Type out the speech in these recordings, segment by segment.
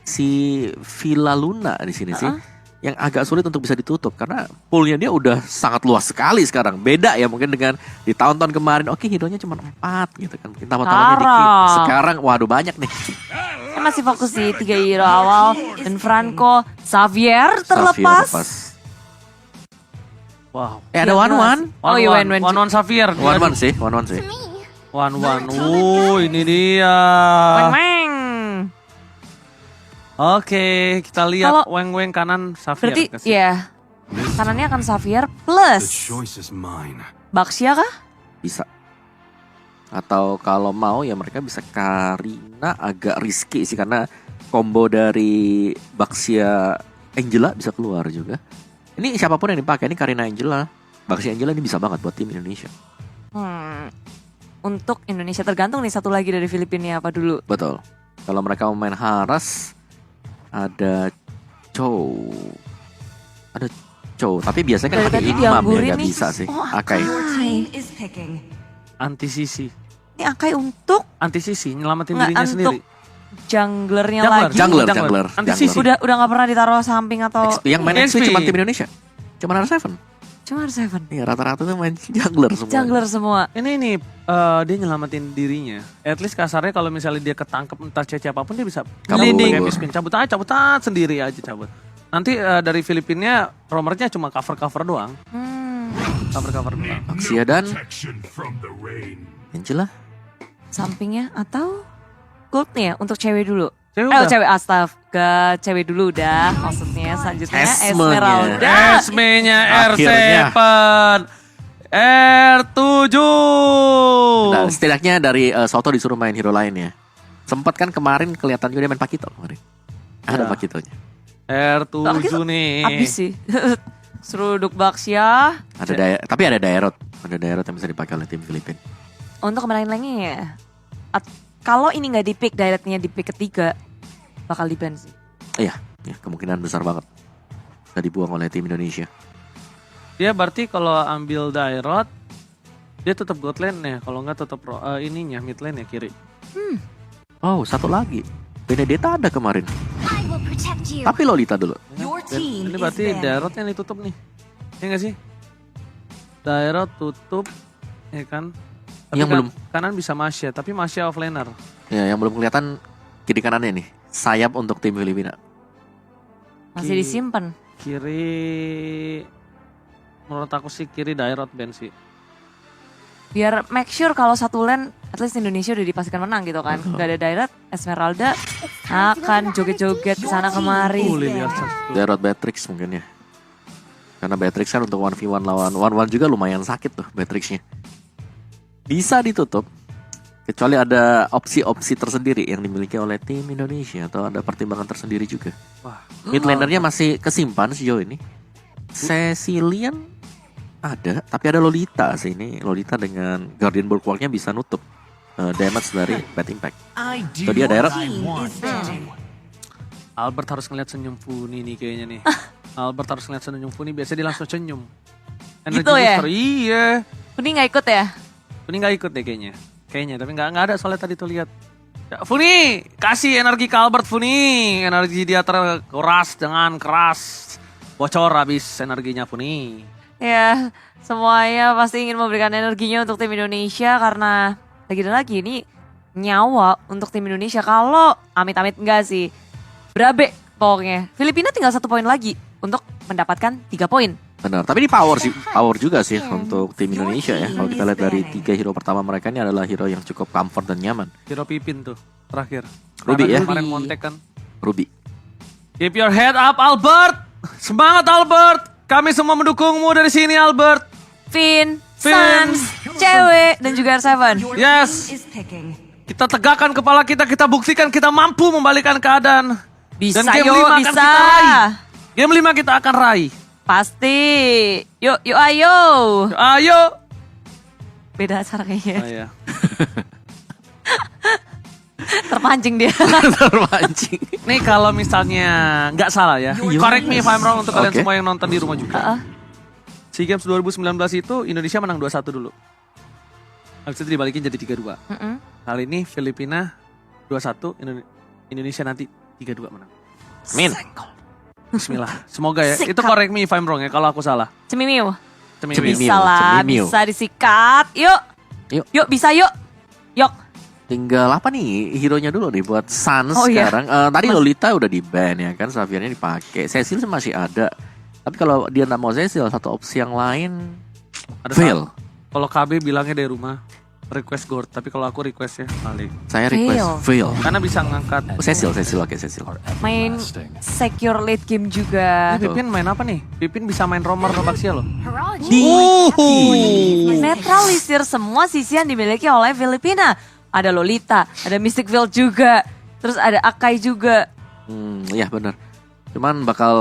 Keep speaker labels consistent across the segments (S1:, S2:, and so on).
S1: si Villa Luna di sini sih yang agak sulit untuk bisa ditutup karena poolnya dia udah sangat luas sekali sekarang. Beda ya mungkin dengan di tahun-tahun kemarin. Oke, hero-nya cuma 4 gitu kan. Mungkin tambah-tambahnya dikit. Sekarang waduh banyak nih.
S2: Saya masih fokus di 3 hero awal dan Franco, Xavier terlepas.
S3: Wow.
S1: Ada Wan.
S2: Oh iya, Wan.
S3: Wan Xavier.
S1: Wan sih.
S3: Wan. Ini dia.
S2: Weng.
S3: Oke, kita lihat
S2: Kalau-
S3: weng kanan Xavier.
S2: Berarti ya kanannya akan Xavier plus Baxia kah?
S1: Bisa. Atau kalau mau ya mereka bisa Karina, agak risky sih karena combo dari Baxia Angela bisa keluar juga. Ini siapapun yang dipakai, ini Karina Angela, Baxia Angela ini bisa banget buat tim Indonesia.
S2: Untuk Indonesia tergantung nih satu lagi dari Filipina apa dulu.
S1: Betul. Kalau mereka mau main Haras, ada Chow. Tapi biasanya kan
S2: Dari
S1: pakai
S2: tadi
S1: Imam ya,
S2: dianggurin
S1: nggak
S2: nih.
S1: bisa sih.
S2: Oh,
S1: Akai.
S3: Anti sisi.
S2: Ini Akai untuk
S3: Anti sisi nyelamatin
S2: nggak
S3: dirinya sendiri.
S2: untuk junglernya
S3: Jungler.
S2: lagi.
S1: Jungler.
S3: Anti sisi.
S2: Udah nggak pernah ditaruh samping atau
S1: Yang main XP
S3: XP.
S1: cuma tim Indonesia. Cuma R7.
S2: cuma Seven.
S1: Iya, rata-rata tuh main jungler semua.
S2: Jungler semua.
S3: Ini dia nyelamatin dirinya. At least kasarnya kalau misalnya dia ketangkep entah CC apapun dia bisa
S1: Kabur.
S3: leading spin cabut aja sendiri aja cabut. Nanti dari Filipina romernya cuma cover doang. Cover doang.
S1: Baxia dan Angela.
S2: Sampingnya atau gold nih ya untuk cewek dulu.
S3: Cewek udah.
S2: Cewek astaga, cewek dulu udah. Maksudnya selanjutnya
S1: Esme-nya.
S2: Esmeralda.
S3: Esme-nya
S1: Akhirnya.
S3: R7. R7.
S1: Nah, setidaknya dari Soto disuruh main hero lain ya. Sempat kan kemarin kelihatan juga dia main Pakito kemarin. Ada
S3: Ya.
S1: Pakitonya.
S3: R7 nih.
S2: Abis sih. Seruduk Baxia.
S1: Tapi ada Daerot. Ada Daerot yang bisa dipakai oleh tim Filipina.
S2: Untuk kemarin lagi ya. Kalau ini nggak di pick, directnya di pick ketiga bakal di ban sih.
S1: Iya, kemungkinan besar banget. Bisa dibuang oleh tim Indonesia.
S3: Dia berarti kalau ambil Dairot dia tetap god lane ya. Kalau nggak tetap ininya mid lane ya kiri.
S1: Oh, satu lagi. Benedetta ada kemarin. Tapi Lolita dulu.
S3: Ini berarti Dairot yang ditutup nih. Iya nggak sih? Dairot tutup, ya kan? Tapi
S1: Yang belum.
S3: kanan bisa Masya, tapi Masya offlaner.
S1: Ya, yang belum kelihatan kiri kanannya nih. Sayap untuk tim Filipina.
S2: Masih disimpan.
S3: Kiri, menurut aku sih kiri Dairot Ben sih.
S2: Biar make sure kalau satu lane at least Indonesia udah dipastikan menang gitu kan. Gak ada direct, Esmeralda akan joget-joget kesana kemari.
S3: Lihat satu.
S1: Daerot Beatrix mungkin ya. Karena Beatrix kan untuk 1v1 lawan 1-1 juga lumayan sakit tuh Beatrixnya. Bisa ditutup. Kecuali ada opsi-opsi tersendiri yang dimiliki oleh tim Indonesia. Atau ada pertimbangan tersendiri juga.
S3: Wah,
S1: Mid lanernya masih kesimpan sejauh ini. Cecilian ada, tapi ada Lolita sih ini. Lolita dengan Guardian Bulwarknya bisa nutup damage dari Bad Impact. Itu dia Daerot.
S3: Albert harus ngeliat senyum Funi nih kayaknya nih. Albert harus ngeliat senyum Funi, biasa dia langsung senyum.
S2: Gitu ya?
S3: booster, iya.
S2: Ini nggak ikut ya?
S3: Funi nggak ikut deh kayaknya. Tapi nggak ada soalnya tadi tuh lihat. Ya, Funi, kasih energi ke Albert Funi. Energi dia terkuras dengan keras. Bocor habis energinya Funi.
S2: Ya, semuanya pasti ingin memberikan energinya untuk tim Indonesia karena lagi ini nyawa untuk tim Indonesia. Kalau amit-amit enggak sih, berabe pokoknya. Filipina tinggal 1 poin lagi untuk mendapatkan 3 poin.
S1: Benar, tapi ini power juga sih untuk tim Indonesia ya. Kalau kita lihat dari 3 hero pertama mereka ini adalah hero yang cukup comfort dan nyaman.
S3: Hero Pipin tuh terakhir.
S1: Ruby ya?
S3: Kemarin montek kan.
S1: Ruby.
S3: Keep your head up Albert. Semangat Albert. Kami semua mendukungmu dari sini Albert.
S2: Finn, Sans, Cewek, dan juga R7.
S3: Yes. Kita tegakkan kepala kita buktikan kita mampu membalikan keadaan.
S2: Bisa
S3: Dan game
S2: yuk,
S3: 5 akan
S2: bisa.
S3: kita raih. Game 5 kita akan raih.
S2: Pasti. Yuk ayo.
S3: Ayo.
S2: Beda acara kayaknya.
S3: Oh, iya.
S2: Terpancing dia.
S1: Terpancing.
S3: Nih kalau misalnya nggak salah ya, correct me if I'm wrong untuk kalian
S1: Oke.
S3: semua yang nonton di rumah juga. SEA Games 2019 itu Indonesia menang 2-1 dulu. Habis itu dibalikin jadi 3-2. Kali ini Filipina 2-1, Indonesia nanti 3-2 menang.
S1: Min.
S3: Bismillah. Semoga ya.
S2: Sikat.
S3: Itu correct me if I'm wrong ya kalau aku salah.
S2: Cemimiu.
S3: Cemimiu.
S1: Cemimiu.
S2: Bisa lah,
S1: Cemimiu.
S2: bisa disikat. Yuk,
S1: Yuk.
S2: yuk bisa yuk. Yuk.
S1: Tinggal apa nih hero-nya dulu nih buat Suns
S2: Oh, iya.
S1: sekarang. Tadi Lolita udah di ban ya kan, Xaviernya dipakai. Cecil sih masih ada. Tapi kalau dia nggak mau Cecil, satu opsi yang lain
S3: Ada
S1: Veil.
S3: Kalau KB bilangnya dari rumah request Gord, tapi kalau aku request ya balik.
S1: Saya request Veil.
S3: Karena bisa ngangkat.
S1: Cecil oke Cecil.
S2: Main secure late game juga.
S3: Ini Pipin main apa nih? Pipin bisa main romer Baxia loh.
S2: Netralisir semua sisi yang dimiliki oleh Filipina. Ada Lolita, ada Mystic Veil juga. Terus ada Akai juga.
S1: Iya benar. Cuman bakal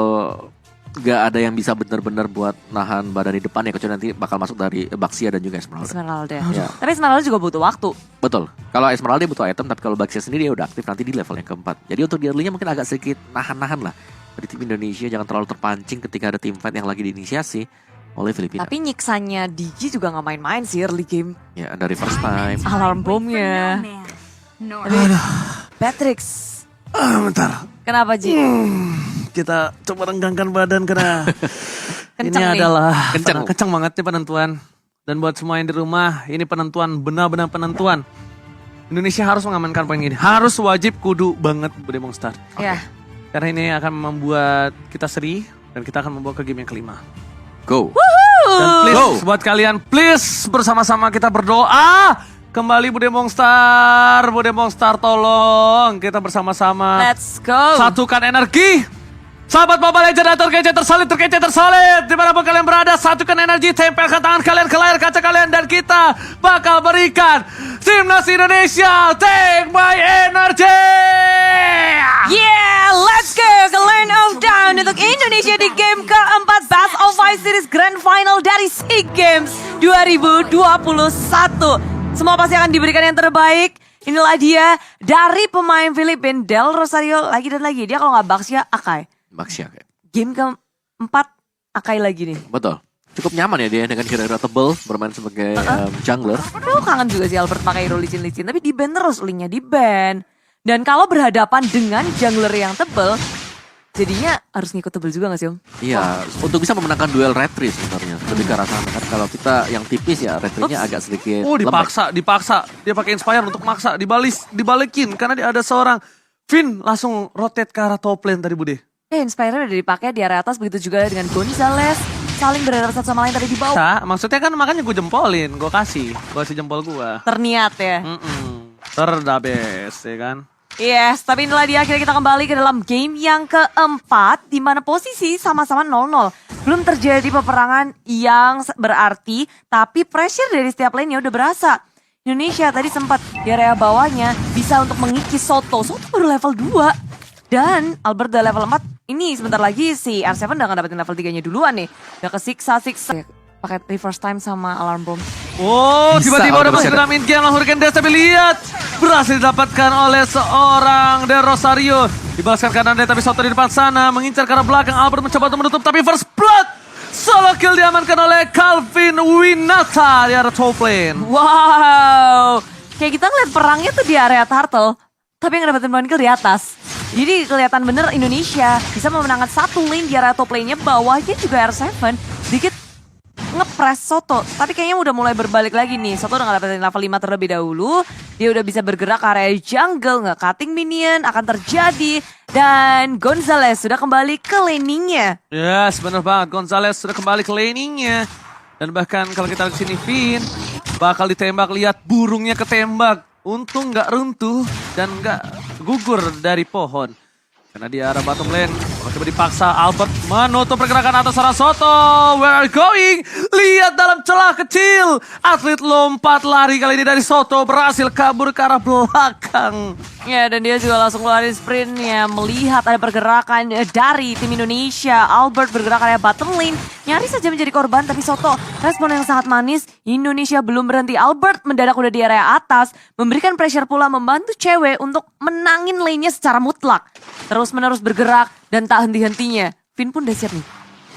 S1: gak ada yang bisa benar-benar buat nahan badan di depan ya, kecuali nanti bakal masuk dari Baxia dan juga Esmeralda.
S2: Esmeralda.
S1: Ya.
S2: Tapi Esmeralda juga butuh waktu.
S1: Betul. Kalau Esmeralda butuh item, tapi kalau Baxia sendiri dia udah aktif nanti di level yang keempat. Jadi untuk di early-nya mungkin agak sedikit nahan-nahan lah. Dari tim Indonesia jangan terlalu terpancing ketika ada tim fight yang lagi diinisiasi oleh Filipina.
S2: Tapi nyiksanya Digi juga gak main-main sih early game.
S1: Ya dari first time.
S2: Alarm bomnya. Patrick.
S3: Bentar.
S2: Kenapa Ji?
S3: Kita coba renggangkan badan karena ini
S2: Kenceng nih.
S3: adalah
S1: Kenceng.
S3: kenceng banget nih penentuan. Dan buat semua yang di rumah, ini penentuan, benar-benar penentuan. Indonesia harus mengamankan poin ini. Harus wajib kudu banget Bude Monster.
S2: Ya.
S3: Karena ini akan membuat kita seri dan kita akan membawa ke game yang kelima.
S1: Go.
S3: Dan please
S1: Go.
S3: buat kalian, please bersama-sama kita berdoa. Kembali Bude Monster tolong kita bersama-sama.
S2: Let's go.
S3: Satukan energi. Sahabat Mobile Legends dan terkece tersolid. Dimanapun kalian berada, satukan energi, tempelkan tangan kalian ke layar kaca kalian. Dan kita bakal berikan Timnas Indonesia Take My Energy.
S2: Yeah, let's go ke Land of Down untuk Indonesia di game keempat Best of Five Series Grand Final dari SEA Games 2021. Semua pasti akan diberikan yang terbaik. Inilah dia dari pemain Filipina Del Rosario lagi dan lagi. Dia kalau nggak Baxia, Akai.
S1: Baxia kayak.
S2: Game keempat Akai lagi nih.
S1: Betul. Cukup nyaman ya dia dengan hero tebel bermain sebagai jungler.
S2: Aduh kangen juga sih Albert pakai hero licin-licin. Tapi di-ban terus, linknya di-ban. Dan kalau berhadapan dengan jungler yang tebel, jadinya harus ngikut tebel juga gak sih Om?
S1: Iya, untuk bisa memenangkan duel retri sebenarnya. Lebih ke arah sana kan. Kalau kita yang tipis ya retrinya agak sedikit
S3: Oh
S1: lembek.
S3: dipaksa. Dia pakai Inspire untuk maksa. Dibalikin karena dia ada seorang Finn langsung rotate ke arah top lane tadi Bude.
S2: Inspire udah dipakai di area atas, begitu juga dengan Gonzales. Saling berhadapan satu sama lain tadi di bawah.
S3: Maksudnya kan makanya gue jempolin, gue kasih jempol gue.
S2: Terniat ya.
S3: Terdabes ya kan.
S2: Yes, tapi inilah dia akhirnya kita kembali ke dalam game yang keempat. Di mana posisi sama-sama 0-0. Belum terjadi peperangan yang berarti, tapi pressure dari setiap lane-nya udah berasa. Indonesia tadi sempat di area bawahnya bisa untuk mengikis Soto. Soto baru level 2. Dan Albert udah level 4. Ini sebentar lagi si R7 udah dapetin level 3-nya duluan nih. Udah kesiksa-siksa. Pakai reverse time sama alarm bomb.
S3: Oh,
S1: Bisa,
S3: tiba-tiba ada
S1: Albert
S3: segera main game Hurricane Dash, tapi lihat berhasil didapatkan oleh seorang Del Rosario. Dibalaskan kanan tapi Soto di depan sana mengincar ke arah belakang. Albert mencoba untuk menutup tapi first blood. Solo kill diamankan oleh Calvin Winata di arah top lane.
S2: Wow. Kayak kita ngeliat perangnya tuh di area turtle. Tapi yang dapetin point kill di atas. Jadi kelihatan bener Indonesia bisa memenangkan satu lane di area top lane-nya. Bawahnya juga R7 sedikit ngepres Soto. Tapi kayaknya udah mulai berbalik lagi nih. Soto udah dapetin level 5 terlebih dahulu. Dia udah bisa bergerak ke area jungle. Nge-cutting minion akan terjadi. Dan Gonzales sudah kembali ke laning-nya.
S3: Yes, benar banget. Gonzales sudah kembali ke laning-nya. Dan bahkan kalau kita lihat sini Finn bakal ditembak, lihat burungnya ketembak. Untung nggak runtuh dan nggak gugur dari pohon. Karena di arah bottom lane, coba dipaksa Albert menutup pergerakan atas arah Soto. Where are you going? Lihat dalam celah kecil. Atlet lompat lari kali ini dari Soto berhasil kabur ke arah belakang.
S2: Ya, dan dia juga langsung lari sprintnya. Melihat ada pergerakan dari tim Indonesia. Albert bergerak area bottom lane. Nyaris saja menjadi korban, tapi Soto respon yang sangat manis. Indonesia belum berhenti. Albert mendadak udah di area atas. Memberikan pressure pula, membantu cewek untuk menangin lane-nya secara mutlak. Terus-menerus bergerak dan tak henti-hentinya. Finn pun udah siap nih.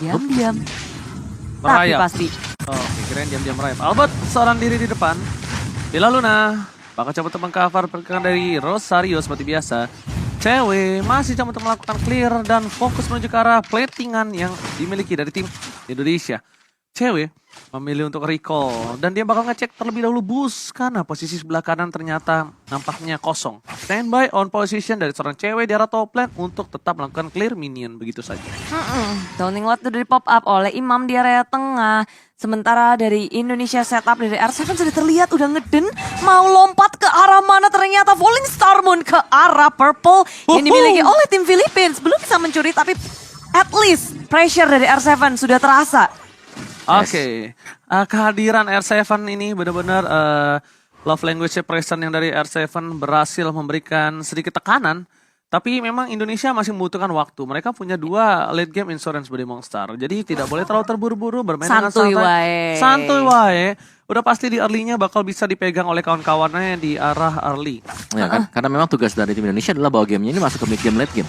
S2: Diam-diam. Tapi
S3: Merayap.
S2: pasti.
S3: Oh, kirain diam-diam merayap. Albert seorang diri di depan. Bella Luna bakal coba mengcover pergerakan dari Rosario seperti biasa. cewek masih coba untuk melakukan clear dan fokus menuju ke arah platingan yang dimiliki dari tim Indonesia. Cewek memilih untuk recall dan dia bakal ngecek terlebih dahulu bus karena posisi sebelah kanan ternyata nampaknya kosong. Standby on position dari seorang cewek di arah top lane untuk tetap melakukan clear minion begitu saja.
S2: Downing Light udah di pop up oleh Imam di area tengah. Sementara dari Indonesia setup dari R7 sudah terlihat udah ngeden. Mau lompat ke arah mana ternyata Falling Star Moon ke arah purple. Yang dimiliki oleh tim Philippines. Belum bisa mencuri tapi at least pressure dari R7 sudah terasa.
S3: Oke, kehadiran R7 ini benar-benar love language present yang dari R7 berhasil memberikan sedikit tekanan. Tapi memang Indonesia masih membutuhkan waktu. Mereka punya 2 late game insurance body monster. Jadi tidak boleh terlalu terburu-buru bermain dengan
S2: Santuy
S3: santai.
S2: wae.
S3: Santuy wae. Udah pasti di early-nya bakal bisa dipegang oleh kawan-kawannya di arah early.
S1: Ya kan? Karena memang tugas dari tim Indonesia adalah bawa gamenya ini masuk ke mid game, late game.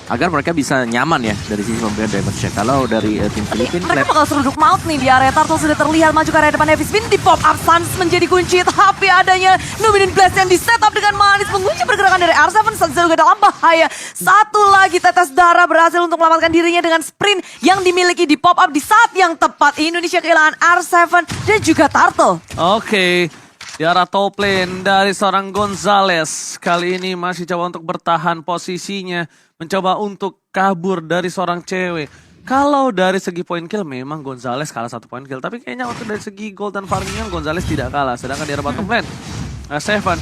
S1: Agar mereka bisa nyaman ya dari sisi pemberian damage-nya. Kalau dari tim Filipina,
S2: Mereka bakal seruduk maut nih di area Turtle sudah terlihat maju ke area depan Heavy Spin di pop up Suns menjadi kunci tapi adanya Numinous Blast yang di setup dengan manis mengunci pergerakan dari R7. Suns juga dalam bahaya. Satu lagi tetes darah berhasil untuk menyelamatkan dirinya dengan sprint yang dimiliki di pop up di saat yang tepat. Indonesia kehilangan R7 dan juga Turtle.
S3: Oke, di arah top lane dari seorang Gonzales. Kali ini masih coba untuk bertahan posisinya. Mencoba untuk kabur dari seorang cewek. Kalau dari segi point kill memang Gonzales kalah 1 point kill. Tapi kayaknya untuk dari segi gold dan farming Gonzales tidak kalah. Sedangkan di arah bottom lane, Seven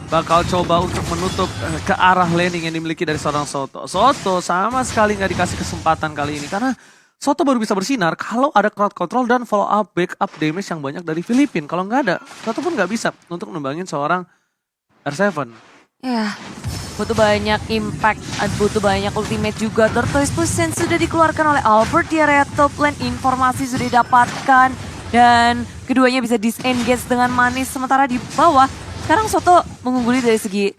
S3: bakal coba untuk menutup ke arah laning yang dimiliki dari seorang Soto. Soto sama sekali nggak dikasih kesempatan kali ini. Karena Soto baru bisa bersinar kalau ada crowd control dan follow up backup damage yang banyak dari Filipina. Kalau nggak ada, Soto pun nggak bisa untuk nembangin seorang R7.
S2: Ya, butuh banyak impact, butuh banyak ultimate juga. Tortoise Push sudah dikeluarkan oleh Albert di area top lane. Informasi sudah didapatkan dan keduanya bisa disengage dengan manis. Sementara di bawah, sekarang Soto mengungguli dari segi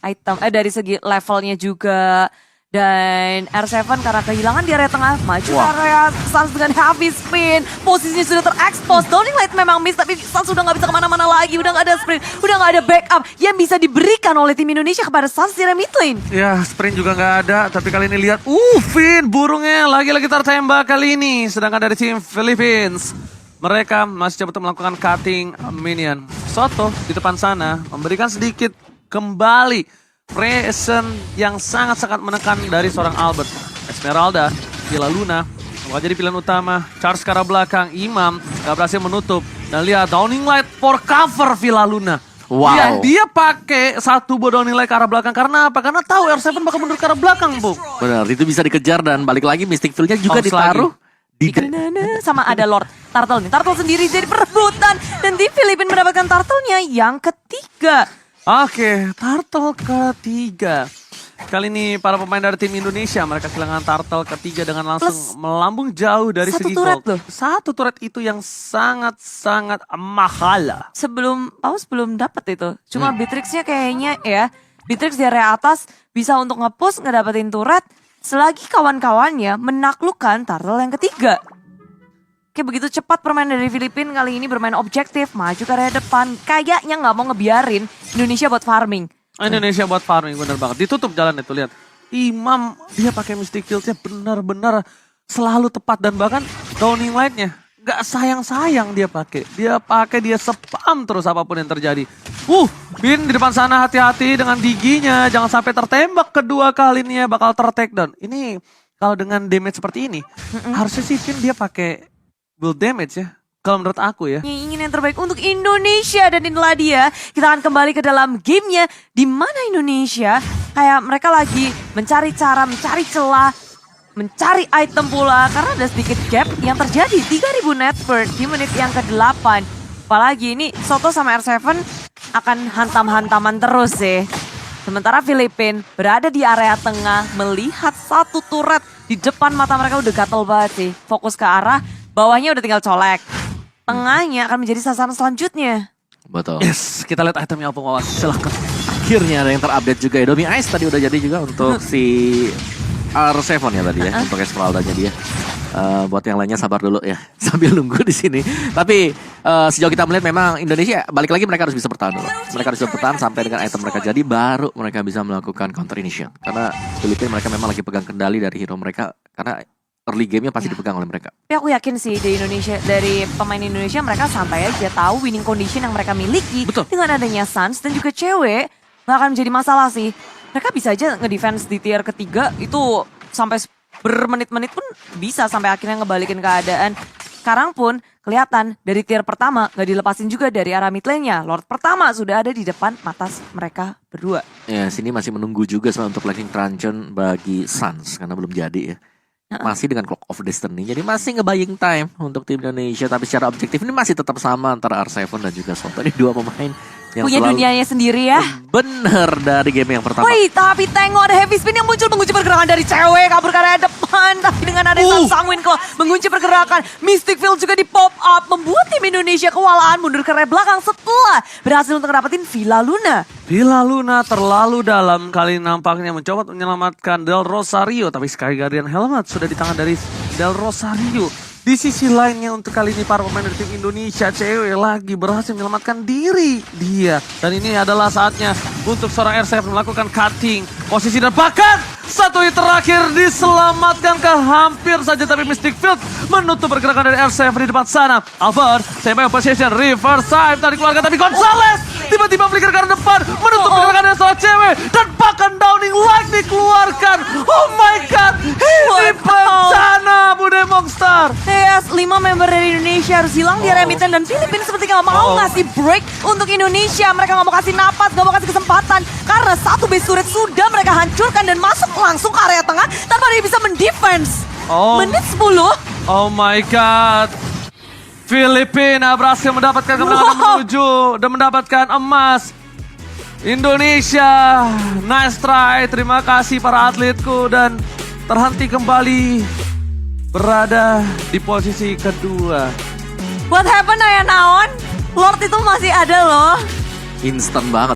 S2: item, dari segi levelnya juga. Dan R7 karena kehilangan di area tengah, maju ke area Suns dengan heavy spin. Posisinya sudah terekspos. Downing Light memang miss, tapi Suns sudah nggak bisa kemana-mana lagi. Udah nggak ada sprint, udah nggak ada backup yang bisa diberikan oleh tim Indonesia kepada Suns di area mid lane.
S3: Ya, sprint juga nggak ada, tapi kali ini lihat, Finn burungnya lagi-lagi tertembak kali ini. Sedangkan dari tim Philippines, mereka masih coba untuk melakukan cutting minion. Soto di depan sana memberikan sedikit kembali present yang sangat-sangat menekan dari seorang Albert. Esmeralda, Villa Luna, bakal jadi pilihan utama. Charge ke arah belakang, Imam gak berhasil menutup. Dan lihat Downing Light for cover Villa Luna.
S1: Wow.
S3: Dia pakai satu Downing Light ke arah belakang. Karena apa? Karena tahu R7 bakal mundur ke arah belakang, Bu.
S1: Benar, itu bisa dikejar dan balik lagi Mystic Field-nya juga
S3: House
S1: ditaruh di
S2: Sama ada Lord Turtle nih. Turtle sendiri jadi perebutan. Dan tim Filipina mendapatkan Turtle-nya yang ketiga.
S3: Oke, Turtle ketiga. Kali ini para pemain dari tim Indonesia mereka kehilangan Turtle ketiga dengan langsung melambung jauh dari
S2: satu
S3: segi
S2: turret
S3: gold.
S2: loh.
S3: Satu turret itu yang sangat-sangat mahal.
S2: Sebelum dapat itu. Cuma Beatrix-nya kayaknya ya. Beatrix di area atas bisa untuk nge-push ngedapetin turret. Selagi kawan-kawannya menaklukkan Turtle yang ketiga. Kayak begitu cepat permainan dari Filipina kali ini bermain objektif. Maju ke area depan. Kayaknya nggak mau ngebiarin Indonesia buat farming.
S3: Indonesia buat farming bener banget. Ditutup jalan itu lihat. Imam dia pakai Mystic Shield-nya benar-benar selalu tepat dan bahkan Downing Light-nya nggak sayang-sayang dia pakai. Dia spam terus apapun yang terjadi. Bin di depan sana hati-hati dengan giginya. Jangan sampai tertembak kedua kalinya bakal ter-take down. Ini kalau dengan damage seperti ini harusnya sih Bin dia pakai build damage ya. Kalau menurut aku ya.
S2: Yang ingin yang terbaik untuk Indonesia dan inilah dia. Kita akan kembali ke dalam gamenya. Di mana Indonesia kayak mereka lagi mencari cara, mencari celah, mencari item pula. Karena ada sedikit gap yang terjadi. 3000 net worth di menit yang ke-8. Apalagi ini Soto sama R7 akan hantam-hantaman terus sih. Sementara Filipina berada di area tengah melihat satu turret di depan mata mereka udah gatel banget sih. Fokus ke arah, bawahnya udah tinggal colek. Tengahnya akan menjadi sasaran selanjutnya.
S1: Betul.
S3: Yes, kita lihat itemnya apa Wawas. Silahkan.
S1: Akhirnya ada yang terupdate juga ya. Domi Ice tadi udah jadi juga untuk si R7 ya tadi ya. Untuk Esmeralda-nya dia. Buat yang lainnya sabar dulu ya sambil nunggu di sini. Tapi sejauh kita melihat memang Indonesia balik lagi mereka harus bisa bertahan dulu. Mereka harus bisa bertahan sampai dengan item mereka jadi baru mereka bisa melakukan counter initiate. Karena Filipina mereka memang lagi pegang kendali dari hero mereka karena early game-nya pasti dipegang oleh mereka.
S2: Tapi aku yakin sih di Indonesia, dari pemain Indonesia mereka santai aja tahu winning condition yang mereka miliki.
S1: Betul.
S2: Dengan adanya Suns dan juga cewek nggak akan menjadi masalah sih. Mereka bisa aja ngedefense di tier ketiga itu sampai bermenit-menit pun bisa sampai akhirnya ngebalikin keadaan. Sekarang pun kelihatan dari tier pertama nggak dilepasin juga dari arah mid lane-nya. Lord pertama sudah ada di depan mata mereka berdua.
S1: Ya sini masih menunggu juga sebenarnya untuk Lightning Truncheon bagi Suns karena belum jadi ya. Masih dengan Clock of Destiny. Jadi masih nge-buying time untuk tim Indonesia. Tapi secara objektif ini masih tetap sama antara R7 dan juga Soto. Ini dua pemain yang
S2: Punya
S1: selalu
S2: dunianya sendiri ya.
S1: bener dari game yang pertama.
S2: Wih, tapi tengok ada heavy spin yang muncul mengunci pergerakan dari cewek, kabur ke area depan. Tapi dengan ada Sangwin kok mengunci pergerakan. Mystic Field juga di pop up, membuat tim Indonesia kewalahan mundur ke area belakang setelah berhasil untuk dapetin Villa Luna.
S3: Villa Luna terlalu dalam kali nampaknya mencoba menyelamatkan Del Rosario. Tapi Sky Guardian Helmet sudah di tangan dari Del Rosario. Di sisi lainnya untuk kali ini para pemain dari tim Indonesia cewek lagi berhasil menyelamatkan diri dia. Dan ini adalah saatnya untuk seorang R7 melakukan cutting posisi dan bahkan satu hit terakhir diselamatkan ke hampir saja. Tapi Mystic Field menutup pergerakan dari R7 di depan sana. Albert, semi position, reverse side tadi keluarga tapi Gonzales tiba-tiba flicker ke depan menutup pergerakan dari seorang cewek dan bahkan downing light dikeluarkan. Oh my god, ini bencana Bude Monster.
S2: Yes, 5 member dari Indonesia harus hilang di area mid lane dan Filipina seperti gak mau ngasih break untuk Indonesia. Mereka gak mau kasih napas, gak mau kasih kesempatan karena satu base turret sudah mereka hancurkan dan masuk langsung ke area tengah tanpa dia bisa mendefense. Menit 10.
S3: Oh my god. Filipina berhasil mendapatkan kemenangan menuju dan mendapatkan emas. Indonesia, nice try. Terima kasih para atletku dan terhenti kembali berada di posisi kedua.
S2: What happened Ayah Naon? Lord itu masih ada loh.
S1: Instant banget.